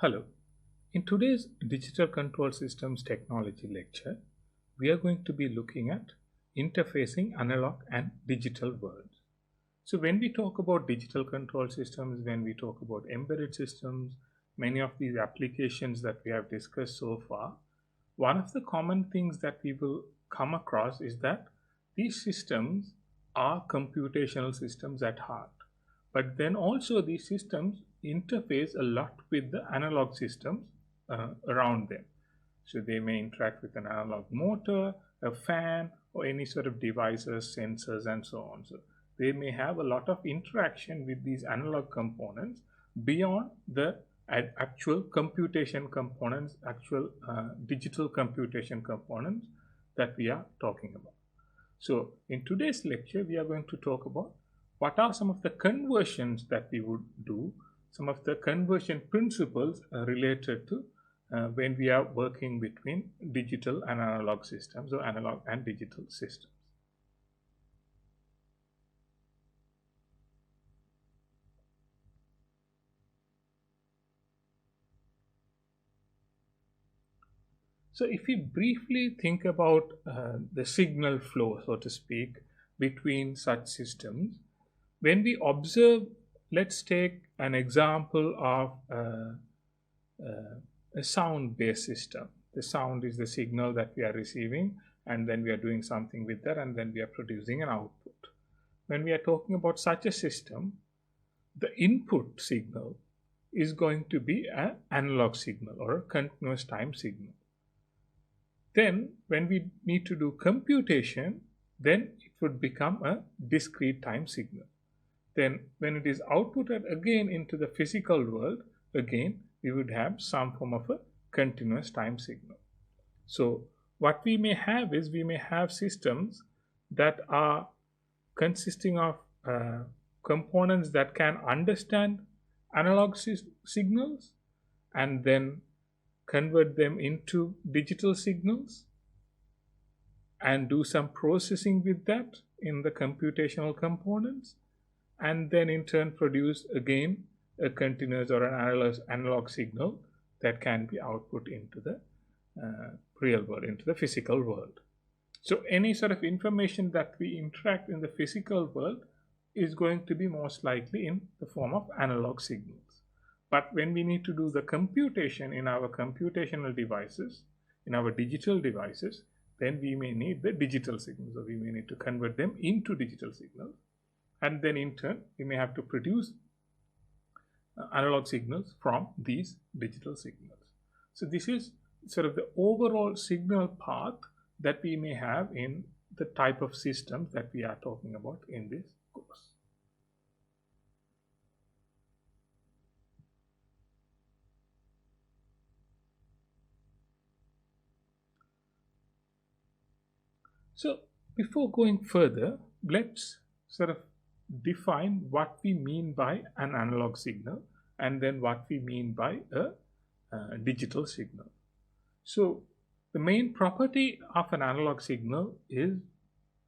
Hello. In today's Digital Control Systems Technology lecture, we are going to be looking at interfacing analog and digital worlds. So, when we talk about digital control systems, when we talk about embedded systems, many of these applications that we have discussed so far, one of the common things that we will come across is that these systems are computational systems at heart. But then also these systems interface a lot with the analog systems around them. So they may interact with an analog motor, a fan, or any sort of devices, sensors, and so on. So they may have a lot of interaction with these analog components beyond the actual computation components, actual digital computation components that we are talking about. So in today's lecture, we are going to talk about what are some of the conversions that we would do, some of the conversion principles related to when we are working between digital and analog systems or analog and digital systems. So if we briefly think about the signal flow, so to speak, between such systems, when we observe, let's take an example of a sound-based system. The sound is the signal that we are receiving, and then we are doing something with that, and then we are producing an output. When we are talking about such a system, the input signal is going to be an analog signal or a continuous time signal. Then when we need to do computation, then it would become a discrete time signal. Then when it is outputted again into the physical world, again we would have some form of a continuous time signal. So what we may have is we may have systems that are consisting of components that can understand analog signals and then convert them into digital signals and do some processing with that in the computational components, and then in turn produce again a continuous or an analog signal that can be output into the real world, into the physical world. So any sort of information that we interact in the physical world is going to be most likely in the form of analog signals. But when we need to do the computation in our computational devices, in our digital devices, then we may need the digital signals, or we may need to convert them into digital signals. And then in turn, we may have to produce analog signals from these digital signals. So this is sort of the overall signal path that we may have in the type of systems that we are talking about in this course. So before going further, let's sort of define what we mean by an analog signal and then what we mean by a digital signal. So the main property of an analog signal is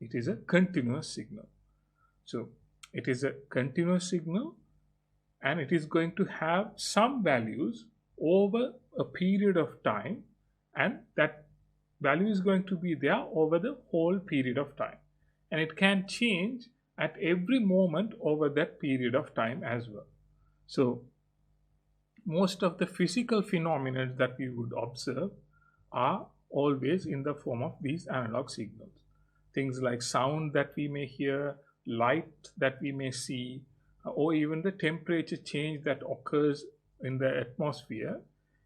it is a continuous signal. So it is a continuous signal and it is going to have some values over a period of time, and that value is going to be there over the whole period of time, and it can change at every moment over that period of time as well. So most of the physical phenomena that we would observe are always in the form of these analog signals. Things like sound that we may hear, light that we may see, or even the temperature change that occurs in the atmosphere,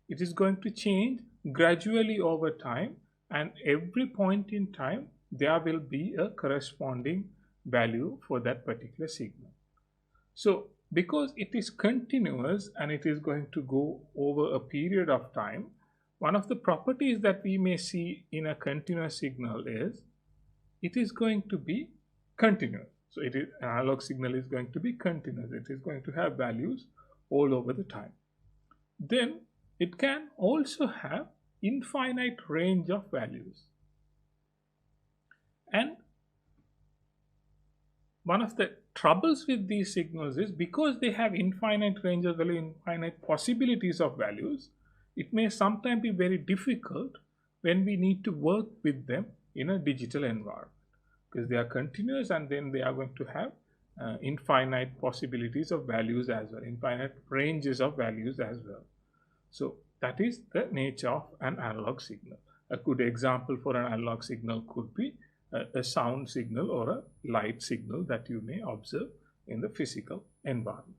it is going to change gradually over time, and every point in time there will be a corresponding value for that particular signal. So because it is continuous and it is going to go over a period of time, one of the properties that we may see in a continuous signal is it is going to be continuous. So it is, an analog signal is going to be continuous. It is going to have values all over the time. Then it can also have infinite range of values. And one of the troubles with these signals is because they have infinite range of value, infinite possibilities of values, it may sometimes be very difficult when we need to work with them in a digital environment, because they are continuous and then they are going to have infinite possibilities of values as well, infinite ranges of values as well. So that is the nature of an analog signal. A good example for an analog signal could be a sound signal or a light signal that you may observe in the physical environment.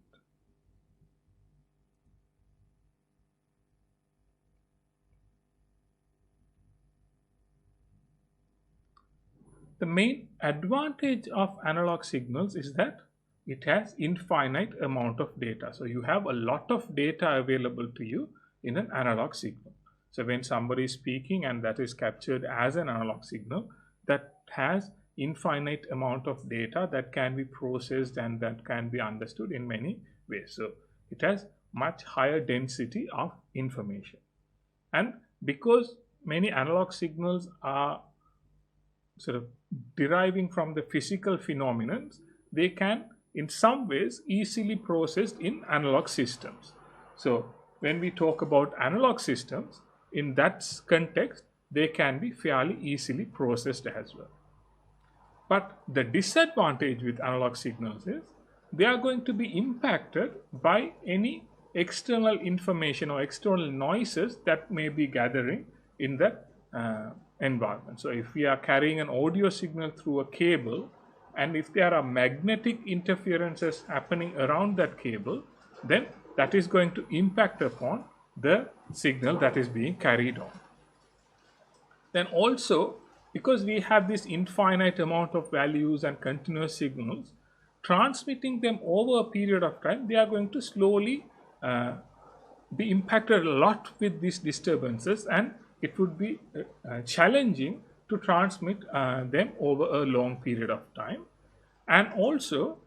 The main advantage of analog signals is that it has infinite amount of data. So you have a lot of data available to you in an analog signal. So when somebody is speaking and that is captured as an analog signal, that has infinite amount of data that can be processed and that can be understood in many ways. So it has much higher density of information. And because many analog signals are sort of deriving from the physical phenomena, they can in some ways easily processed in analog systems. So when we talk about analog systems, in that context, they can be fairly easily processed as well. But the disadvantage with analog signals is they are going to be impacted by any external information or external noises that may be gathering in that environment. So if we are carrying an audio signal through a cable, and if there are magnetic interferences happening around that cable, then that is going to impact upon the signal that is being carried on. Then also, because we have this infinite amount of values and continuous signals, transmitting them over a period of time, they are going to slowly be impacted a lot with these disturbances, and it would be challenging to transmit them over a long period of time. And also,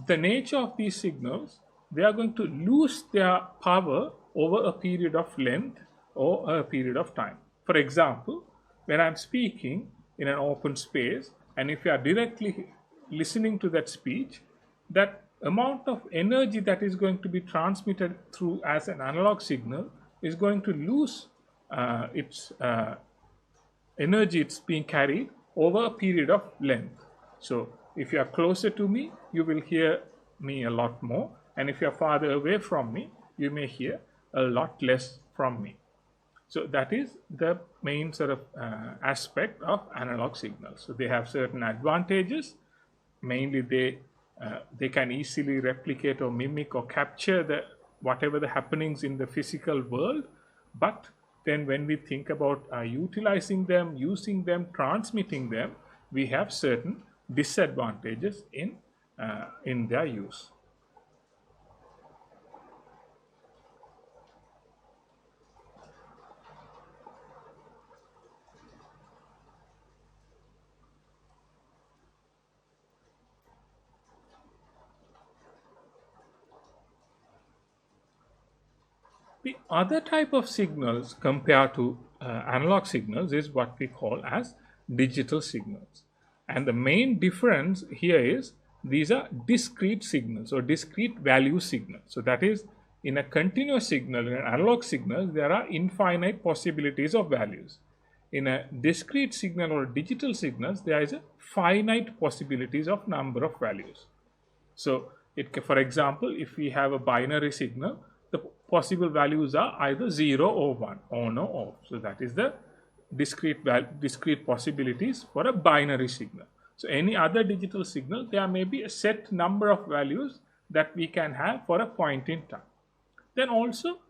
the nature of these signals, they are going to lose their power over a period of length or a period of time. For example, when I'm speaking in an open space, and if you are directly listening to that speech, that amount of energy that is going to be transmitted through as an analog signal is going to lose its energy it's being carried over a period of length. So if you are closer to me, you will hear me a lot more, and if you are farther away from me, you may hear a lot less from me. So that is the main sort of aspect of analog signals. So they have certain advantages. Mainly they can easily replicate or mimic or capture whatever the happenings in the physical world. But then when we think about utilizing them, using them, transmitting them, we have certain disadvantages in their use. The other type of signals compared to analog signals is what we call as digital signals. And the main difference here is these are discrete signals or discrete value signals. So that is, in a continuous signal, in an analog signal, there are infinite possibilities of values. In a discrete signal or digital signals, there is a finite possibilities of number of values. So for example, if we have a binary signal, the possible values are either 0 or 1, on or off. So that is the discrete possibilities for a binary signal. So any other digital signal, there may be a set number of values that we can have for a point in time. Then also,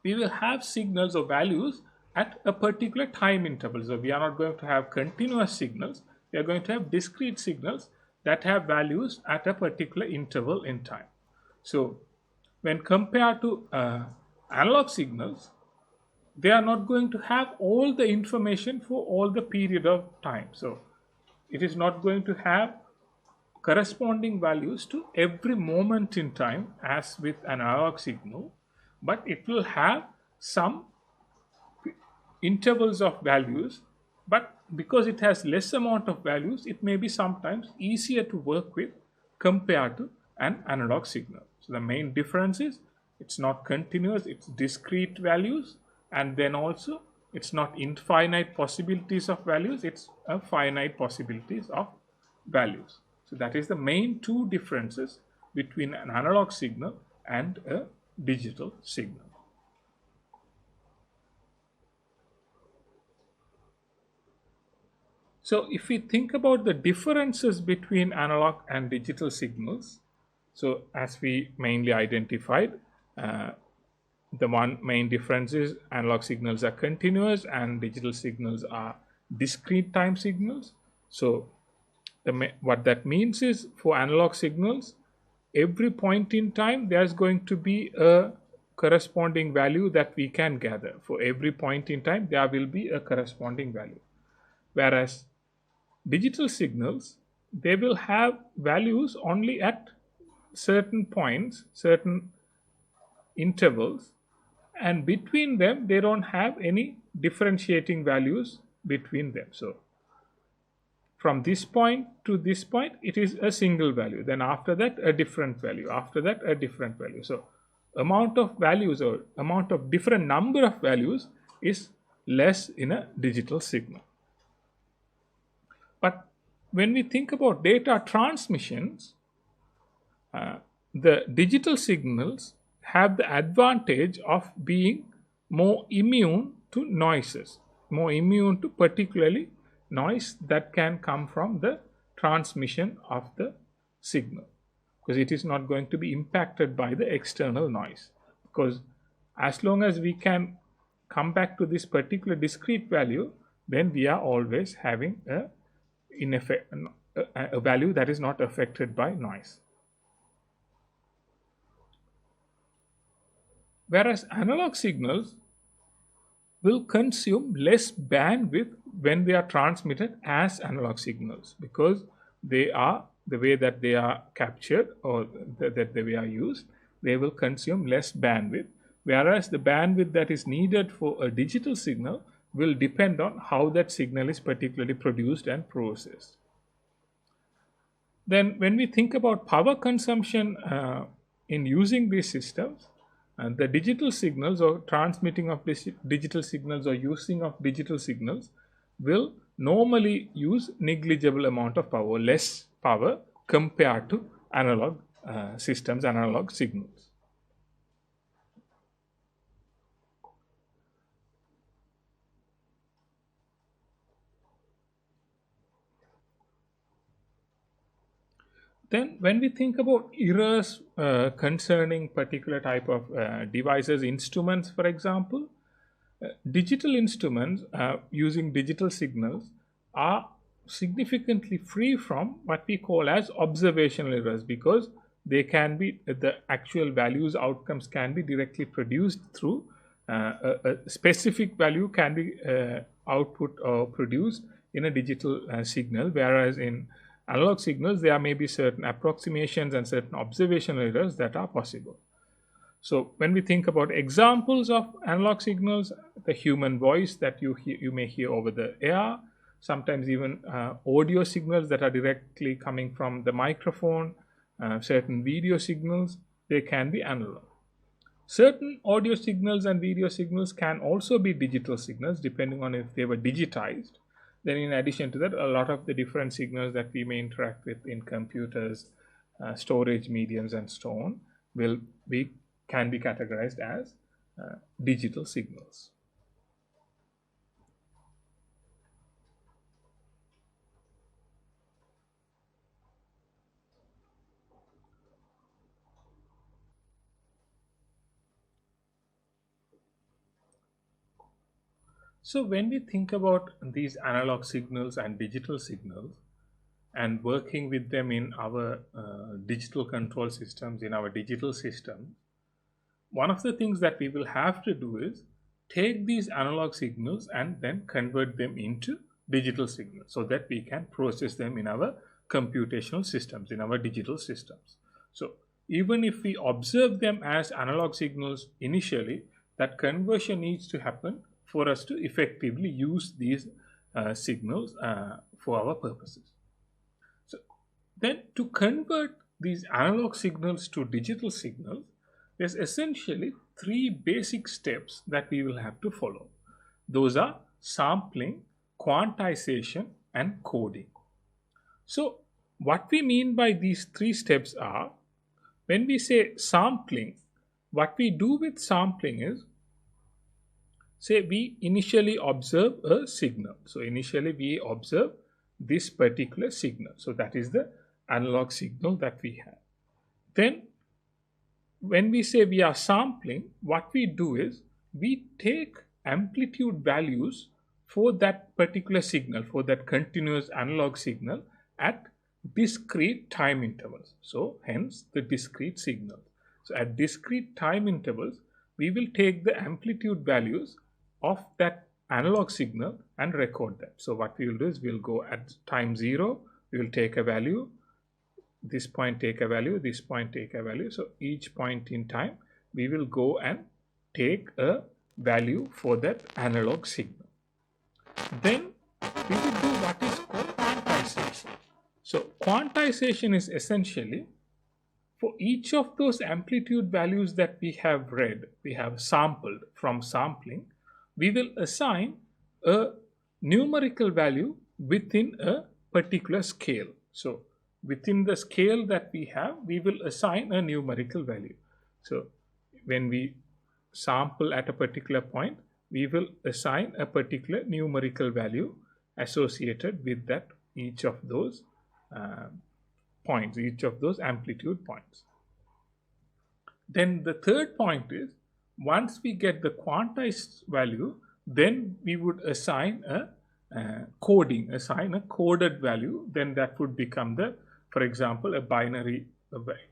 we will have signals or values at a particular time interval. So we are not going to have continuous signals. We are going to have discrete signals that have values at a particular interval in time. So when compared to analog signals, they are not going to have all the information for all the period of time. So it is not going to have corresponding values to every moment in time as with an analog signal, but it will have some intervals of values But because it has less amount of values, it may be sometimes easier to work with compared to an analog signal. So the main difference is it's not continuous, it's discrete values, and then also it's not infinite possibilities of values, it's a finite possibilities of values. So that is the main two differences between an analog signal and a digital signal. So if we think about the differences between analog and digital signals, so as we mainly identified, the one main difference is analog signals are continuous and digital signals are discrete time signals. So what that means is, for analog signals, every point in time there's going to be a corresponding value that we can gather. For every point in time there will be a corresponding value. Whereas digital signals, they will have values only at certain points, certain intervals, and between them they don't have any differentiating values between them. So from this point to this point it is a single value, then after that a different value, after that a different value. So amount of values or amount of different number of values is less in a digital signal. But when we think about data transmissions, the digital signals have the advantage of being more immune to noises, more immune to particularly noise that can come from the transmission of the signal, because it is not going to be impacted by the external noise. Because as long as we can come back to this particular discrete value, then we are always having a value that is not affected by noise. Whereas analog signals will consume less bandwidth when they are transmitted as analog signals, because they are, the way that they are captured or that they are used, they will consume less bandwidth, whereas the bandwidth that is needed for a digital signal will depend on how that signal is particularly produced and processed. Then when we think about power consumption in using these systems, the digital signals or transmitting of digital signals or using of digital signals will normally use negligible amount of power, less power compared to analog systems, analog signals. Then when we think about errors concerning particular type of devices, instruments for example, digital instruments using digital signals are significantly free from what we call as observational errors, because they can be, the actual values, outcomes can be directly produced through a specific value can be output or produced in a digital signal, whereas in analog signals there may be certain approximations and certain observational errors that are possible. So when we think about examples of analog signals, the human voice that you may hear over the air, sometimes even audio signals that are directly coming from the microphone, certain video signals, they can be analog. Certain audio signals and video signals can also be digital signals depending on if they were digitized. Then in addition to that, a lot of the different signals that we may interact with in computers, storage mediums and so on can be categorized as digital signals. So when we think about these analog signals and digital signals and working with them in our digital control systems, in our digital system, one of the things that we will have to do is take these analog signals and then convert them into digital signals so that we can process them in our computational systems, in our digital systems. So even if we observe them as analog signals initially, that conversion needs to happen for us to effectively use these signals for our purposes. So then to convert these analog signals to digital signals, there's essentially three basic steps that we will have to follow. Those are sampling, quantization, and coding. So what we mean by these three steps are, when we say sampling, what we do with sampling is, say we initially observe a signal. So initially we observe this particular signal. So that is the analog signal that we have. Then when we say we are sampling, what we do is we take amplitude values for that particular signal, for that continuous analog signal at discrete time intervals. So hence the discrete signal. So at discrete time intervals, we will take the amplitude values of that analog signal and record that. So what we will do is we'll go at time 0, we will take a value, this point take a value, this point take a value. So each point in time, we will go and take a value for that analog signal. Then we will do what is called quantization. So quantization is essentially, for each of those amplitude values that we have read, we have sampled from sampling, we will assign a numerical value within a particular scale. So within the scale that we have, we will assign a numerical value. So when we sample at a particular point, we will assign a particular numerical value associated with that, each of those points, each of those amplitude points. Then the third point is, once we get the quantized value, then we would assign a assign a coded value. Then that would become the, for example, a binary.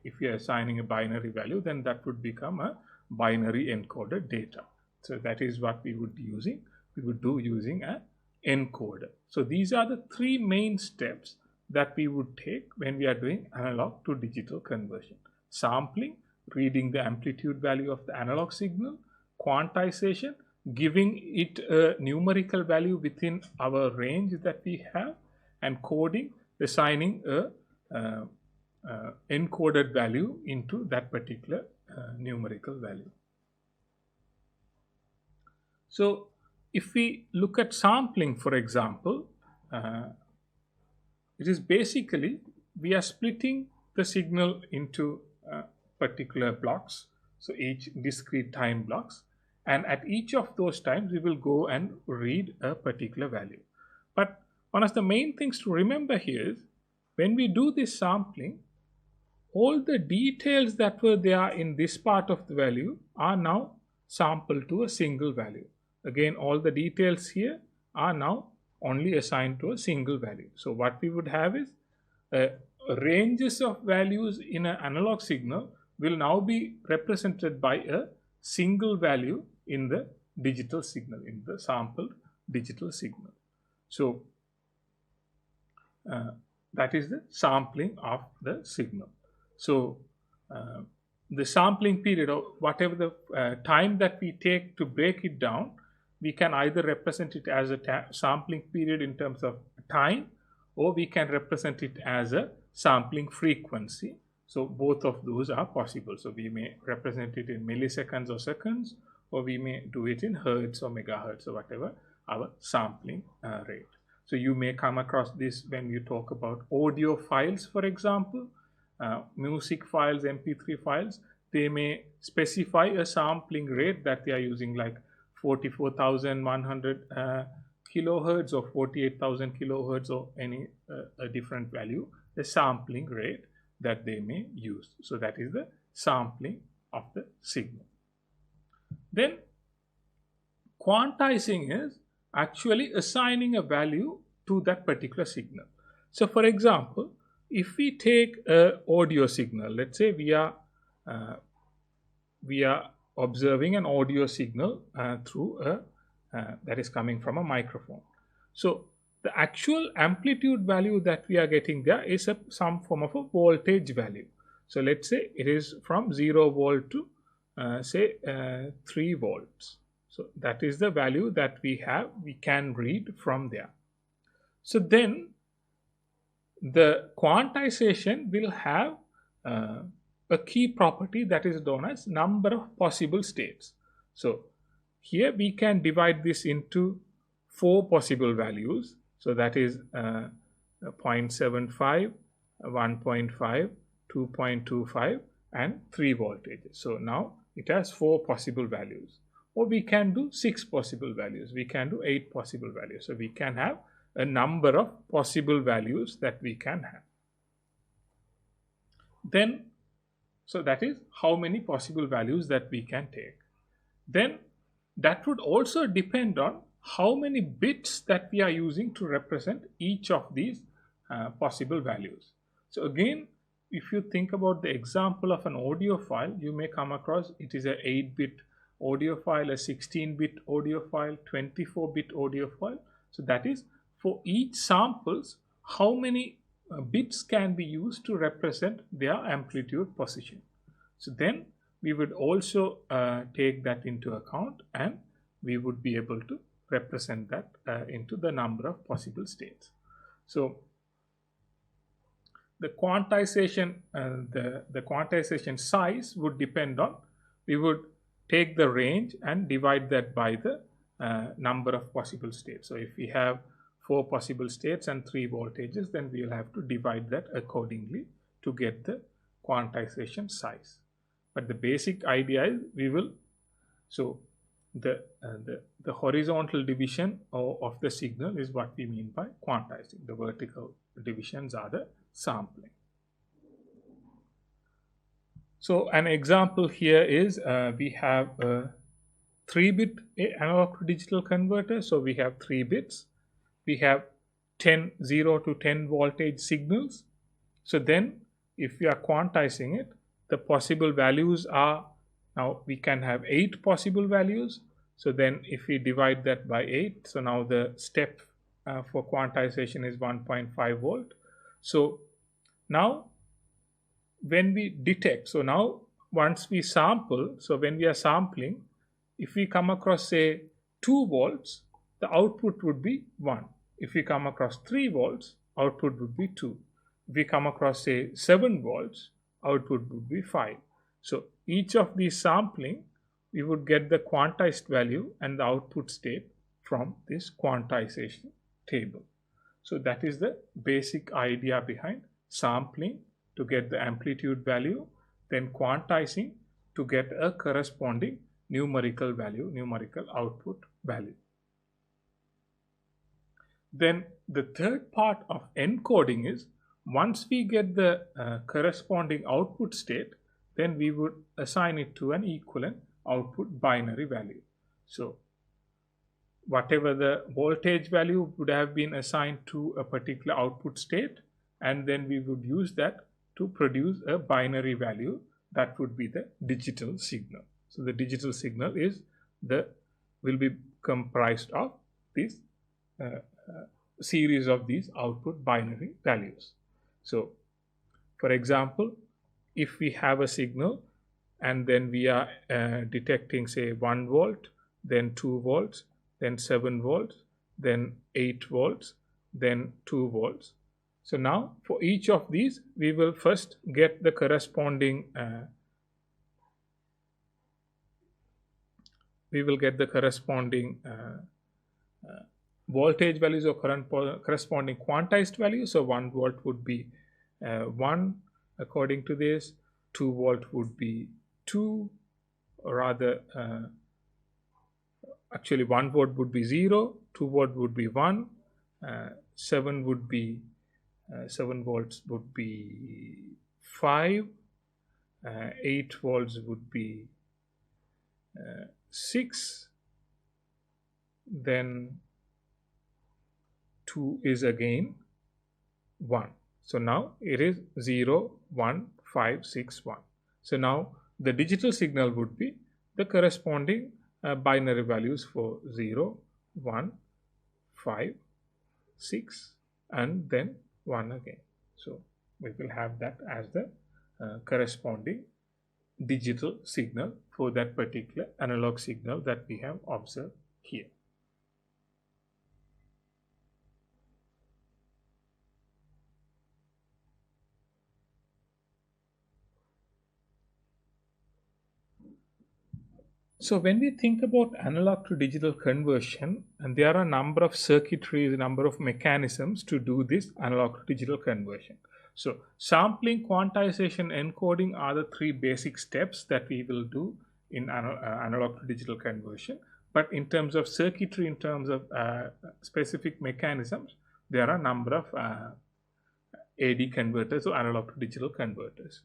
If we are assigning a binary value, then that would become a binary encoded data. So that is what we would be using. We would do using an encoder. So these are the three main steps that we would take when we are doing analog to digital conversion: sampling, reading the amplitude value of the analog signal; quantization, giving it a numerical value within our range that we have; and coding, assigning a encoded value into that particular numerical value. So if we look at sampling, for example, it is basically, we are splitting the signal into particular blocks, so each discrete time blocks, and at each of those times we will go and read a particular value. But one of the main things to remember here is, when we do this sampling, all the details that were there in this part of the value are now sampled to a single value. Again, all the details here are now only assigned to a single value. So what we would have is ranges of values in an analog signal will now be represented by a single value in the digital signal, in the sampled digital signal. So that is the sampling of the signal. So the sampling period, or whatever the time that we take to break it down, we can either represent it as a sampling period in terms of time, or we can represent it as a sampling frequency. So both of those are possible. So we may represent it in milliseconds or seconds, or we may do it in hertz or megahertz or whatever our sampling rate. So you may come across this when you talk about audio files, for example, music files, MP3 files. They may specify a sampling rate that they are using, like 44,100 kilohertz or 48,000 kilohertz, or any a different value, the sampling rate that they may use. So that is the sampling of the signal. Then quantizing is actually assigning a value to that particular signal. So for example, if we take an audio signal, let's say we are observing an audio signal through that is coming from a microphone. So the actual amplitude value that we are getting there is some form of a voltage value. So let's say it is from 0 volt to say 3 volts. So that is the value that we can read from there. So then the quantization will have a key property that is known as number of possible states. So here we can divide this into 4 possible values. So that is 0.75, 1.5, 2.25 and 3 voltages. So now it has 4 possible values, or we can do 6 possible values, we can do 8 possible values. So we can have a number of possible values that we can have. Then, so that is how many possible values that we can take. Then that would also depend on how many bits that we are using to represent each of these possible values. So again, if you think about the example of an audio file, you may come across it is a 8-bit audio file, a 16-bit audio file, 24-bit audio file. So that is for each samples, how many bits can be used to represent their amplitude position. So then we would also take that into account, and we would be able to represent that into the number of possible states. So the quantization, the quantization size would depend on, we would take the range and divide that by the number of possible states. So if we have 4 possible states and 3 voltages, then we will have to divide that accordingly to get the quantization size. But the basic idea is we will, so the horizontal division of the signal is what we mean by quantizing. The vertical divisions are the sampling. So an example here is we have a 3-bit analog to digital converter. So we have 3 bits. We have 0 to 10 voltage signals. So then if we are quantizing it, the possible values are, now we can have 8 possible values. So then if we divide that by 8, so now the step for quantization is 1.5 volt. So now when we detect, so now once we sample, so when we are sampling, if we come across say 2 volts, the output would be 1. If we come across 3 volts, output would be 2. If we come across say 7 volts, output would be 5. So each of these sampling, we would get the quantized value and the output state from this quantization table. So that is the basic idea behind sampling to get the amplitude value, then quantizing to get a corresponding numerical value, numerical output value. Then the third part of encoding is, once we get the corresponding output state, then we would assign it to an equivalent output binary value. So whatever the voltage value would have been assigned to a particular output state, and then we would use that to produce a binary value that would be the digital signal. So the digital signal is will be comprised of this series of these output binary values. So for example, if we have a signal and then we are detecting say 1 volt, then 2 volts, then 7 volts, then 8 volts, then 2 volts. So now for each of these, we will first get the corresponding voltage values or corresponding quantized values. So 1 volt would be 1 according to this, 2 volt would be 2, or rather actually 1 volt would be 0, 2 volt would be 1, 7 would be 7 volts would be 5, 8 volts would be 6, then 2 is again 1. So now it is 0, 1, 5, 6, 1. So now the digital signal would be the corresponding binary values for 0, 1, 5, 6 and then 1 again. So we will have that as the corresponding digital signal for that particular analog signal that we have observed here. So when we think about analog to digital conversion, and there are a number of circuitries, a number of mechanisms to do this analog to digital conversion. So sampling, quantization, encoding are the three basic steps that we will do in analog to digital conversion. But in terms of circuitry, in terms of specific mechanisms, there are a number of AD converters or analog to digital converters.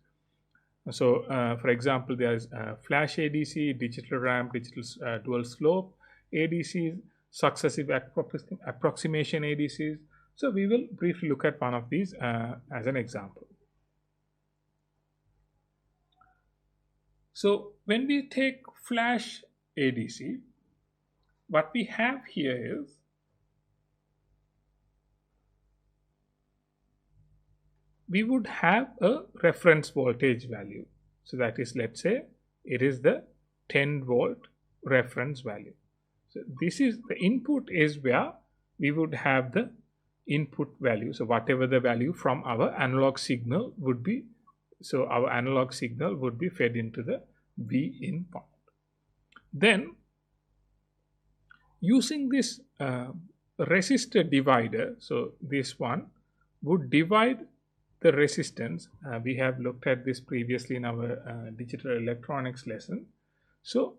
So, for example, there is flash ADC, digital ramp, digital dual slope ADCs, successive approximation ADCs. So, we will briefly look at one of these as an example. So, when we take flash ADC, what we have here is we would have a reference voltage value. So that is, let's say it is the 10 volt reference value. So this is the input is where we would have the input value. So whatever the value from our analog signal would be, so our analog signal would be fed into the Vin point. Then using this resistor divider, so this one would divide the resistance. We have looked at this previously in our digital electronics lesson. So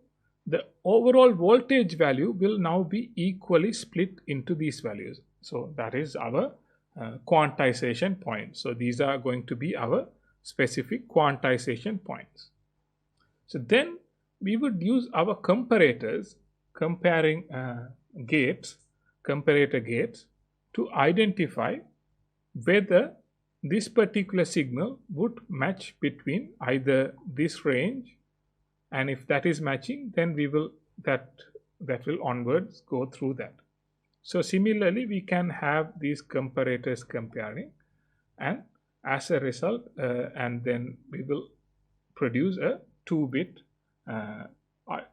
the overall voltage value will now be equally split into these values. So that is our quantization point. So these are going to be our specific quantization points. So then we would use our comparators, comparing gates, comparator gates, to identify whether this particular signal would match between either this range, and if that is matching, then we will that will onwards go through that. So similarly, we can have these comparators comparing, and as a result, and then we will produce a 2-bit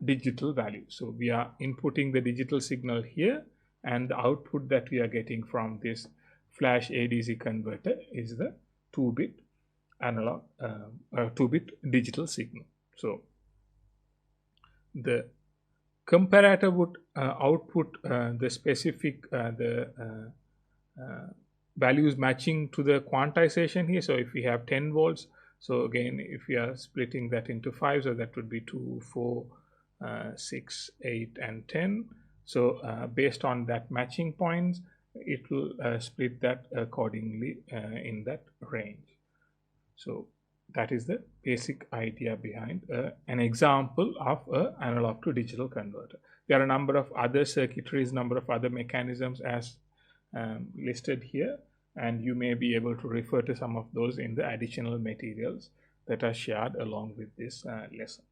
digital value. So we are inputting the digital signal here, and the output that we are getting from this flash ADC converter is the 2-bit analog, 2-bit digital signal. So the comparator would output the specific values matching to the quantization here. So if we have 10 volts, so again, if we are splitting that into 5, so that would be 2, 4, 6, 8, and 10. So based on that matching points, it will split that accordingly in that range. So that is the basic idea behind an example of an analog to digital converter. There are a number of other circuitries, number of other mechanisms as listed here, and you may be able to refer to some of those in the additional materials that are shared along with this lesson.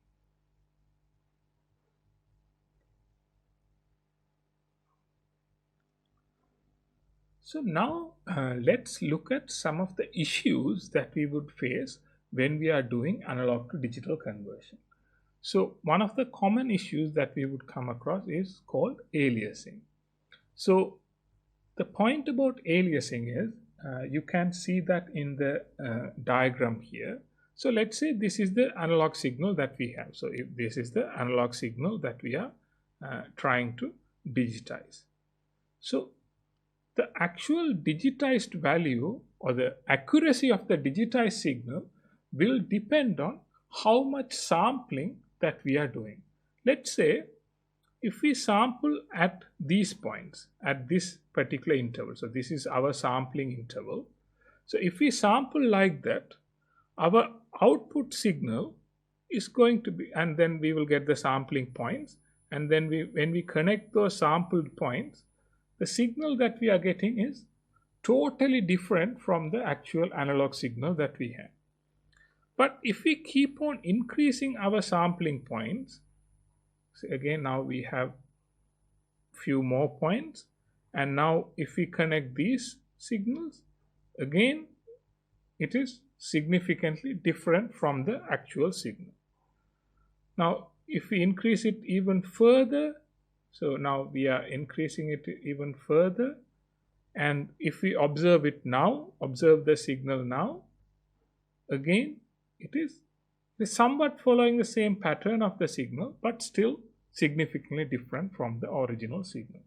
So now let's look at some of the issues that we would face when we are doing analog to digital conversion. So one of the common issues that we would come across is called aliasing. So the point about aliasing is you can see that in the diagram here. So let's say this is the analog signal that we have. So if this is the analog signal that we are trying to digitize. So the actual digitized value or the accuracy of the digitized signal will depend on how much sampling that we are doing. Let's say if we sample at these points, at this particular interval, so this is our sampling interval. So if we sample like that, our output signal is going to be, and then we will get the sampling points, and then when we connect those sampled points, the signal that we are getting is totally different from the actual analog signal that we have. But if we keep on increasing our sampling points, so again now we have few more points, and now if we connect these signals, again it is significantly different from the actual signal. Now if we increase it even further, so now we are increasing it even further, and if we observe it now, observe the signal now, again it is It is somewhat following the same pattern of the signal, but still significantly different from the original signal.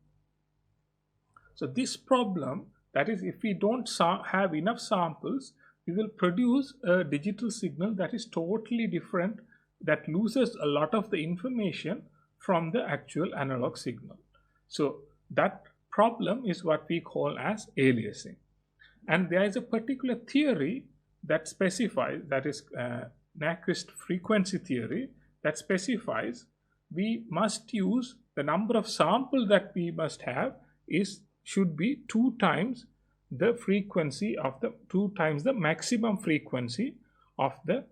So this problem, that is, if we don't have enough samples, we will produce a digital signal that is totally different, that loses a lot of the information from the actual analog signal. So that problem is what we call as aliasing. And there is a particular theory that specifies, that is Nyquist frequency theory, that specifies we must use the number of samples that we must have should be 2 times the frequency of the 2 times the maximum frequency of the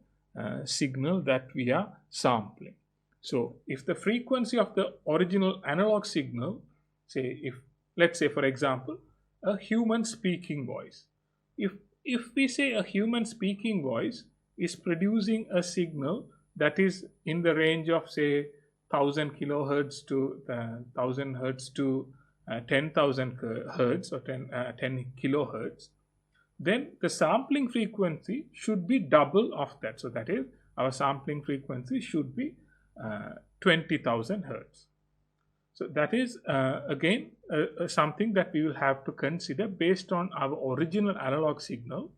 signal that we are sampling. So if the frequency of the original analog signal, say, if let's say for example a human speaking voice, if we say a human speaking voice is producing a signal that is in the range of say 1000 kilohertz to 1000 hertz to 10,000 hertz or 10 kilohertz, then the sampling frequency should be double of that. So that is, our sampling frequency should be 20,000 hertz. So that is again something that we will have to consider. Based on our original analog signal,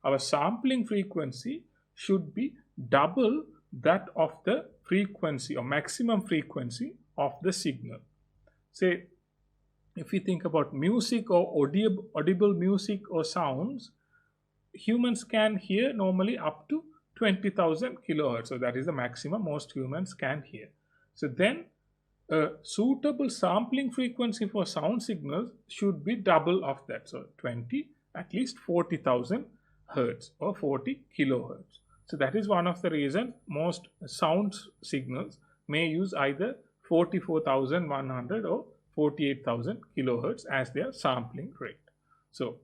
our sampling frequency should be double that of the frequency or maximum frequency of the signal. Say, if we think about music or audible music or sounds, humans can hear normally up to 20,000 kilohertz. So that is the maximum most humans can hear. So then a suitable sampling frequency for sound signals should be double of that. So 20, at least 40,000 hertz or 40 kilohertz. So that is one of the reasons most sound signals may use either 44,100 or 48,000 kilohertz as their sampling rate. So,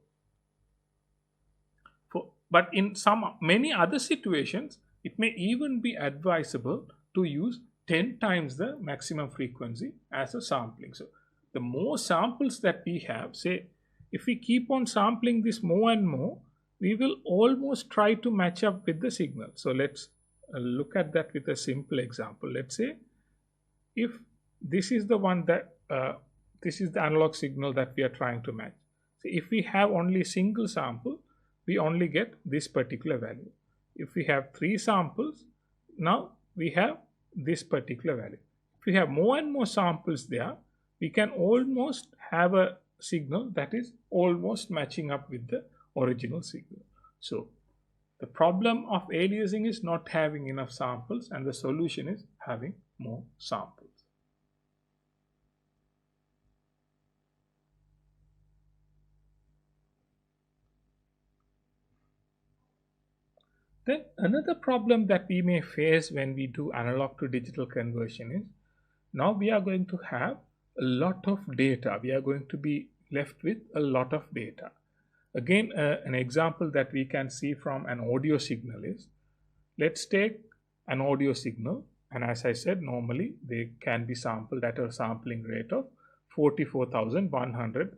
but in many other situations, it may even be advisable to use 10 times the maximum frequency as a sampling. So the more samples that we have, say, if we keep on sampling this more and more, we will almost try to match up with the signal. So let's look at that with a simple example. Let's say if this is the one that this is the analog signal that we are trying to match. So if we have only single sample, we only get this particular value. If we have 3 samples, now we have this particular value. If we have more and more samples there, we can almost have a signal that is almost matching up with the original signal. So the problem of aliasing is not having enough samples, and the solution is having more samples. Then another problem that we may face when we do analog to digital conversion is, now we are going to have a lot of data. We are going to be left with a lot of data. Again, an example that we can see from an audio signal is, let's take an audio signal, and as I said, normally they can be sampled at a sampling rate of 44,100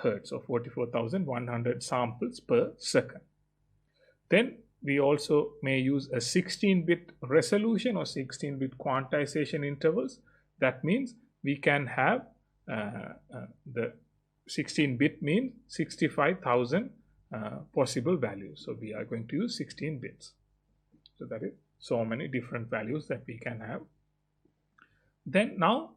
hertz or 44,100 samples per second. Then we also may use a 16-bit resolution or 16-bit quantization intervals. That means we can have the 16-bit means 65,000 possible values. So we are going to use 16 bits. So that is so many different values that we can have. Then now,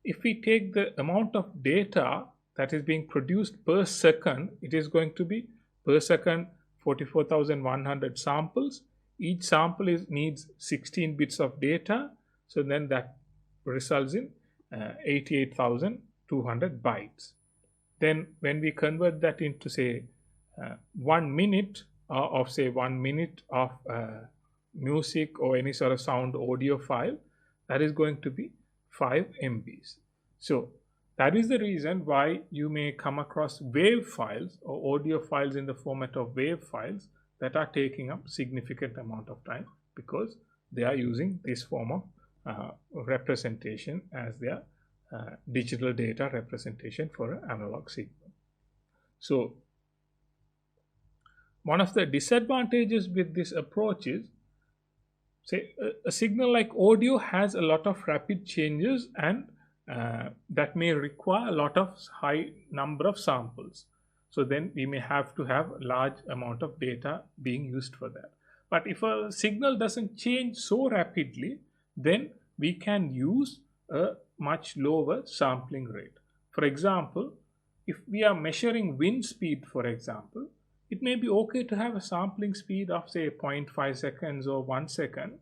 if we take the amount of data that is being produced per second, it is going to be per second 44,100 samples. Each sample needs 16 bits of data. So then that results in 88,200 bytes. Then when we convert that into say 1 minute of say 1 minute of music or any sort of sound audio file, that is going to be 5 MBs. So that is the reason why you may come across WAV files or audio files in the format of WAV files that are taking up significant amount of time, because they are using this form of representation as their digital data representation for an analog signal. So one of the disadvantages with this approach is say a signal like audio has a lot of rapid changes, and that may require a lot of high number of samples. So then we may have to have a large amount of data being used for that. But if a signal doesn't change so rapidly, then we can use a much lower sampling rate. For example, if we are measuring wind speed, for example, it may be okay to have a sampling speed of say 0.5 seconds or 1 second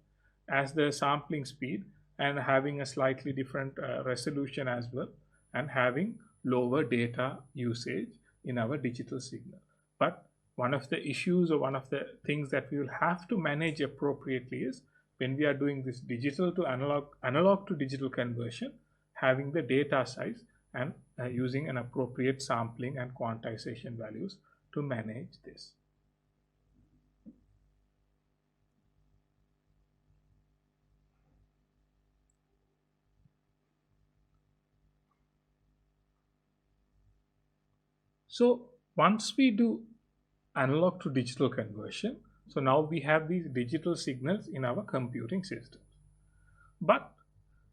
as the sampling speed, and having a slightly different resolution as well, and having lower data usage in our digital signal. But one of the issues, or one of the things that we will have to manage appropriately, is when we are doing this digital to analog to digital conversion, having the data size and using an appropriate sampling and quantization values to manage this. So once we do analog to digital conversion, so now we have these digital signals in our computing systems. But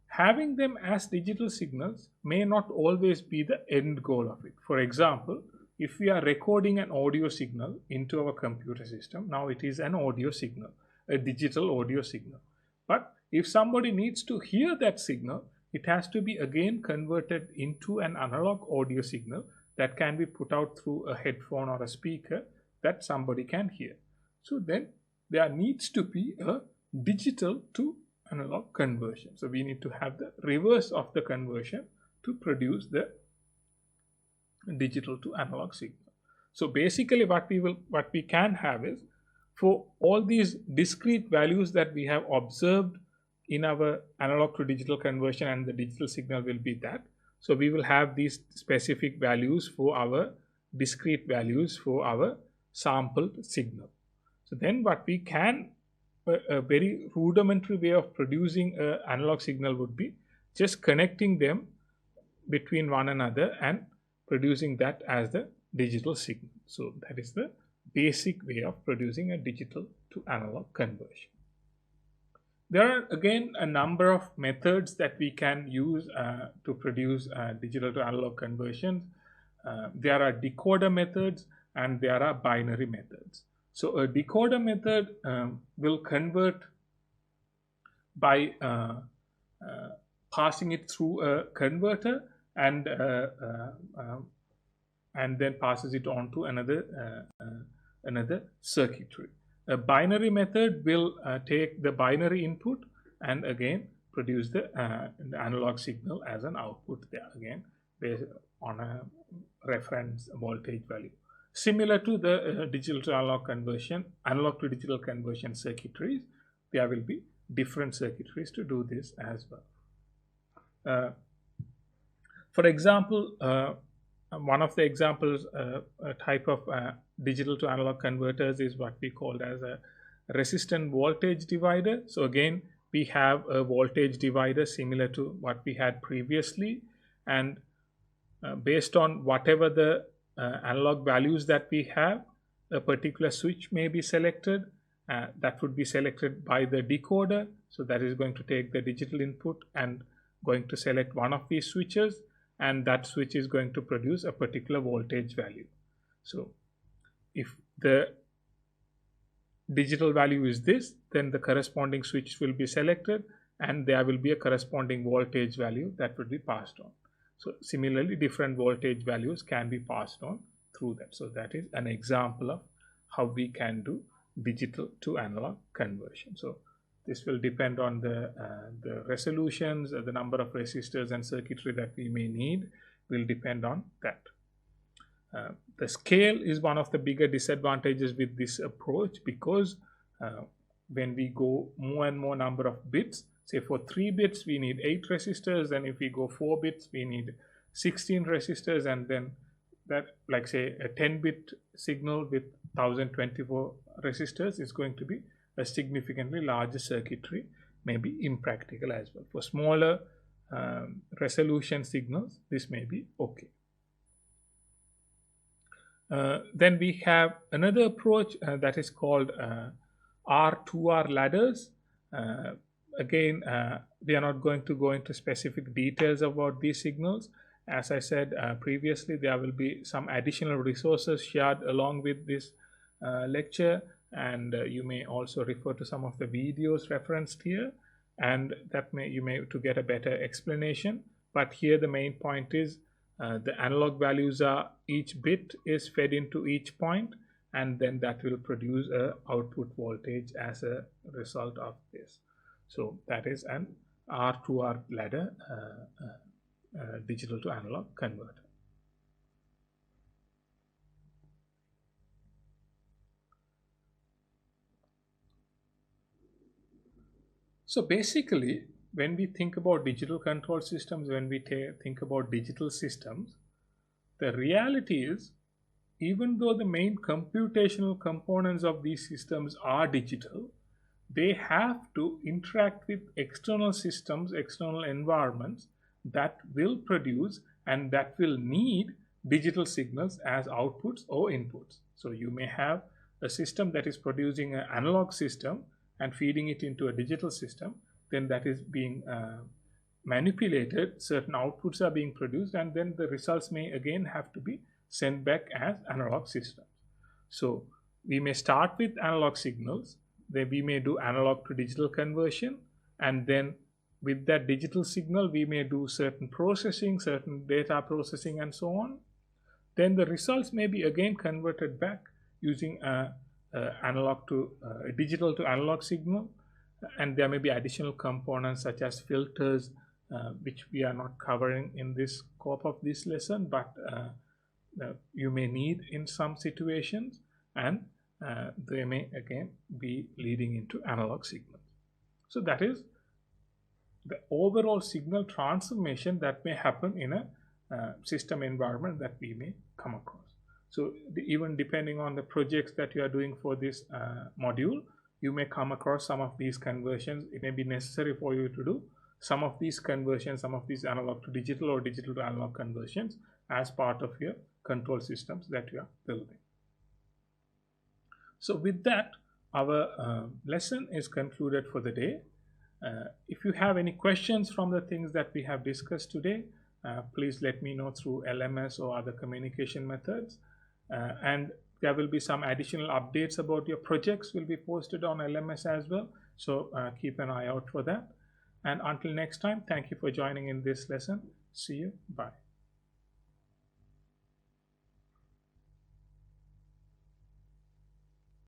having them as digital signals may not always be the end goal of it. For example, if we are recording an audio signal into our computer system, now it is an audio signal, a digital audio signal. But if somebody needs to hear that signal, it has to be again converted into an analog audio signal that can be put out through a headphone or a speaker that somebody can hear. So then there needs to be a digital to analog conversion. So we need to have the reverse of the conversion to produce the digital to analog signal. So basically what we can have is, for all these discrete values that we have observed in our analog to digital conversion, and the digital signal will be that. So we will have these specific values for our discrete values for our sampled signal. So then what we can, a very rudimentary way of producing an analog signal would be just connecting them between one another and producing that as the digital signal. So that is the basic way of producing a digital to analog conversion. There are again a number of methods that we can use to produce digital to analog conversions. There are decoder methods and there are binary methods. So a decoder method will convert by passing it through a converter and then passes it on to another circuitry. A binary method will take the binary input and again produce the analog signal as an output there, again based on a reference voltage value. Similar to the digital to analog conversion, analog to digital conversion circuitries, there will be different circuitries to do this as well. For example, one of the examples, a type of digital to analog converters is what we call as a resistant voltage divider. So again, we have a voltage divider similar to what we had previously, and based on whatever the analog values that we have, a particular switch may be selected. That would be selected by the decoder. So that is going to take the digital input and going to select one of these switches, and that switch is going to produce a particular voltage value. So if the digital value is this, then the corresponding switch will be selected and there will be a corresponding voltage value that will be passed on. So similarly, different voltage values can be passed on through that. So that is an example of how we can do digital to analog conversion. So this will depend on the resolutions, the number of resistors and circuitry that we may need will depend on that. The scale is one of the bigger disadvantages with this approach, because when we go more and more number of bits, say for 3 bits we need 8 resistors, and if we go 4 bits we need 16 resistors, and then that, like say a 10-bit signal with 1024 resistors is going to be a significantly larger circuitry, may be impractical as well. For smaller resolution signals, this may be okay. Then we have another approach that is called R2R ladders. Again, we are not going to go into specific details about these signals. As I said previously, there will be some additional resources shared along with this lecture, and you may also refer to some of the videos referenced here, and that you may to get a better explanation. But here the main point is the analog values are, each bit is fed into each point, and then that will produce a output voltage as a result of this. So that is an R2R ladder digital to analog converter. So basically, when we think about digital control systems, when we think about digital systems, the reality is, even though the main computational components of these systems are digital, they have to interact with external systems, external environments that will produce and that will need digital signals as outputs or inputs. So you may have a system that is producing an analog system and feeding it into a digital system, then that is being manipulated, certain outputs are being produced, and then the results may again have to be sent back as analog systems. So we may start with analog signals, then we may do analog to digital conversion, and then with that digital signal we may do certain processing, certain data processing, and so on. Then the results may be again converted back using analog to digital to analog signal, and there may be additional components such as filters, which we are not covering in this scope of this lesson, but you may need in some situations, and they may again be leading into analog signals. So that is the overall signal transformation that may happen in a system environment that we may come across. So even depending on the projects that you are doing for this module, you may come across some of these conversions. It may be necessary for you to do some of these conversions, some of these analog to digital or digital to analog conversions as part of your control systems that you are building. So with that, our lesson is concluded for the day. If you have any questions from the things that we have discussed today, please let me know through LMS or other communication methods. And there will be some additional updates about your projects will be posted on LMS as well. So keep an eye out for that. And until next time, thank you for joining in this lesson. See you. Bye.